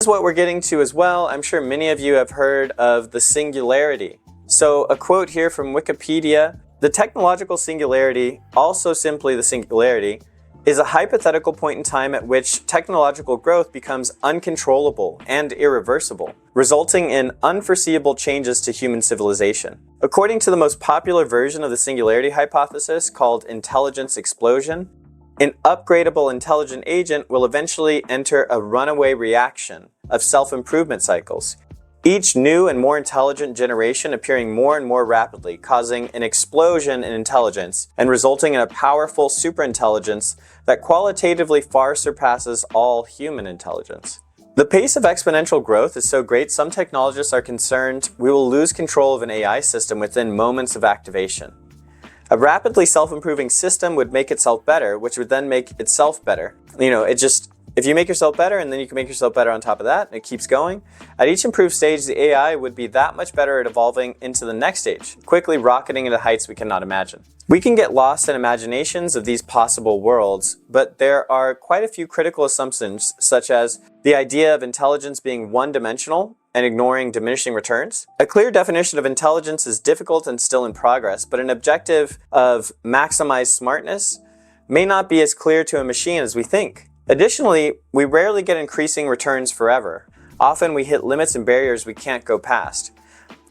This is what we're getting to as well. I'm sure many of you have heard of the singularity. So a quote here from Wikipedia: "The technological singularity, also simply the singularity, is a hypothetical point in time at which technological growth becomes uncontrollable and irreversible, resulting in unforeseeable changes to human civilization." According to the most popular version of the singularity hypothesis, called intelligence explosion, an upgradable intelligent agent will eventually enter a runaway reaction of self-improvement cycles, each new and more intelligent generation appearing more and more rapidly, causing an explosion in intelligence and resulting in a powerful superintelligence that qualitatively far surpasses all human intelligence. The pace of exponential growth is so great, some technologists are concerned we will lose control of an AI system within moments of activation. A rapidly self-improving system would make itself better, which would then make itself better. If you make yourself better and then you can make yourself better on top of that, and it keeps going, at each improved stage, the AI would be that much better at evolving into the next stage, quickly rocketing into heights we cannot imagine. We can get lost in imaginations of these possible worlds, but there are quite a few critical assumptions, such as the idea of intelligence being one-dimensional and ignoring diminishing returns. A clear definition of intelligence is difficult and still in progress, but an objective of maximized smartness may not be as clear to a machine as we think. Additionally, we rarely get increasing returns forever. Often we hit limits and barriers we can't go past.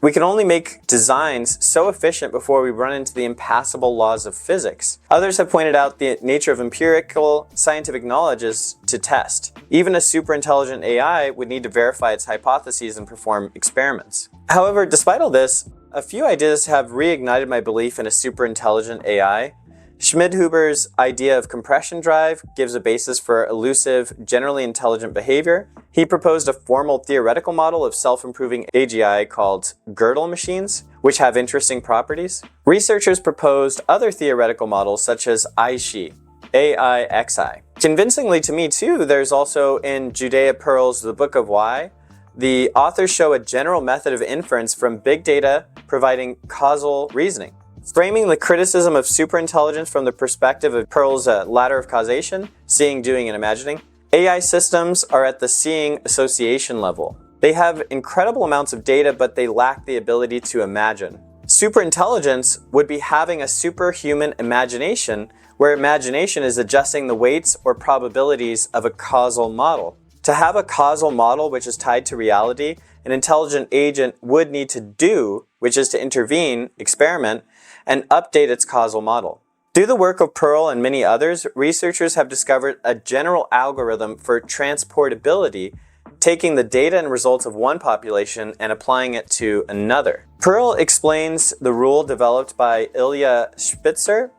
We can only make designs so efficient before we run into the impassable laws of physics. Others have pointed out the nature of empirical scientific knowledge is to test. Even a superintelligent AI would need to verify its hypotheses and perform experiments. However, despite all this, a few ideas have reignited my belief in a superintelligent AI. Schmidhuber's idea of compression drive gives a basis for elusive, generally intelligent behavior. He proposed a formal theoretical model of self-improving AGI called girdle machines, which have interesting properties. Researchers proposed other theoretical models such as AIXI, A-I-X-I. Convincingly to me too, there's also in Judea Pearl's The Book of Why, the authors show a general method of inference from big data providing causal reasoning. Framing the criticism of superintelligence from the perspective of Pearl's ladder of causation, seeing, doing, and imagining, AI systems are at the seeing association level. They have incredible amounts of data, but they lack the ability to imagine. Superintelligence would be having a superhuman imagination, where imagination is adjusting the weights or probabilities of a causal model. To have a causal model which is tied to reality, an intelligent agent would need to do, which is to intervene, experiment, and update its causal model. Through the work of Pearl and many others, researchers have discovered a general algorithm for transportability, taking the data and results of one population and applying it to another. Pearl explains the rule developed by Ilya Spitzer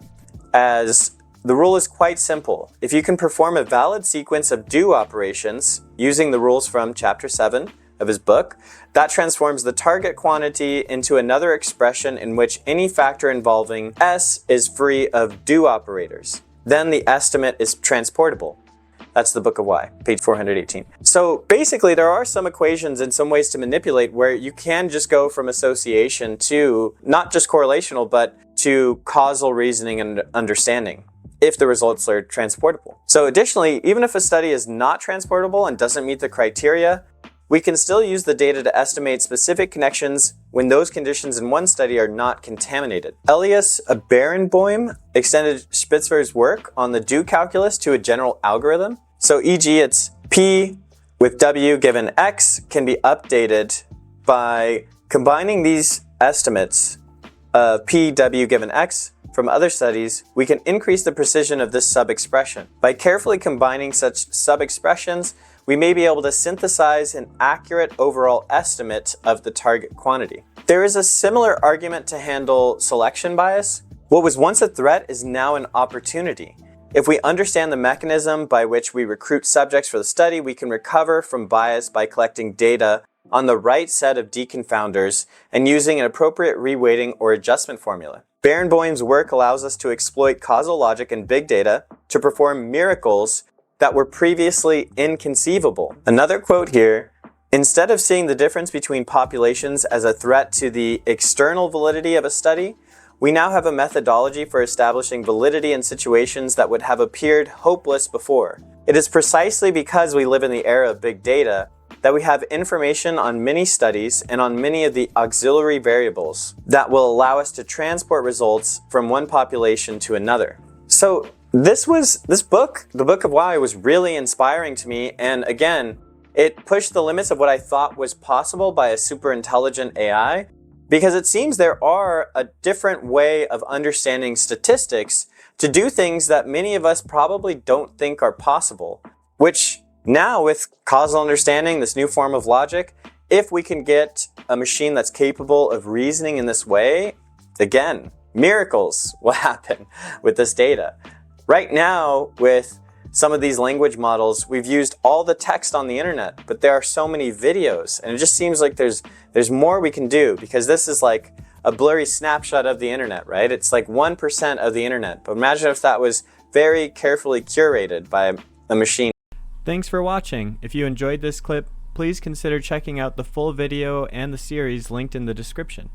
as the rule is quite simple. If you can perform a valid sequence of do operations using the rules from chapter 7 of his book, that transforms the target quantity into another expression in which any factor involving S is free of do operators. Then the estimate is transportable. That's the Book of Why, page 418. So basically there are some equations and some ways to manipulate where you can just go from association to not just correlational, but to causal reasoning and understanding, if the results are transportable. So additionally, even if a study is not transportable and doesn't meet the criteria, we can still use the data to estimate specific connections when those conditions in one study are not contaminated. Elias Barenboim extended Spitzer's work on the do calculus to a general algorithm. So e.g. it's P with W given X can be updated by combining these estimates of P, W given X from other studies. We can increase the precision of this sub-expression. By carefully combining such sub-expressions, we may be able to synthesize an accurate overall estimate of the target quantity. There is a similar argument to handle selection bias. What was once a threat is now an opportunity. If we understand the mechanism by which we recruit subjects for the study, we can recover from bias by collecting data on the right set of deconfounders and using an appropriate reweighting or adjustment formula. Barenboim's work allows us to exploit causal logic and big data to perform miracles that were previously inconceivable. Another quote here: instead of seeing the difference between populations as a threat to the external validity of a study, we now have a methodology for establishing validity in situations that would have appeared hopeless before. It is precisely because we live in the era of big data that we have information on many studies and on many of the auxiliary variables that will allow us to transport results from one population to another. So this book, the Book of Why, was really inspiring to me, and again, it pushed the limits of what I thought was possible by a super intelligent AI, because it seems there are a different way of understanding statistics to do things that many of us probably don't think are possible, which now with causal understanding, this new form of logic, if we can get a machine that's capable of reasoning in this way, again, miracles will happen with this data. Right now, with some of these language models, we've used all the text on the internet, but there are so many videos, and it just seems like there's more we can do, because this is like a blurry snapshot of the internet, right? It's like 1% of the internet, but imagine if that was very carefully curated by a machine. Thanks for watching. If you enjoyed this clip, please consider checking out the full video and the series linked in the description.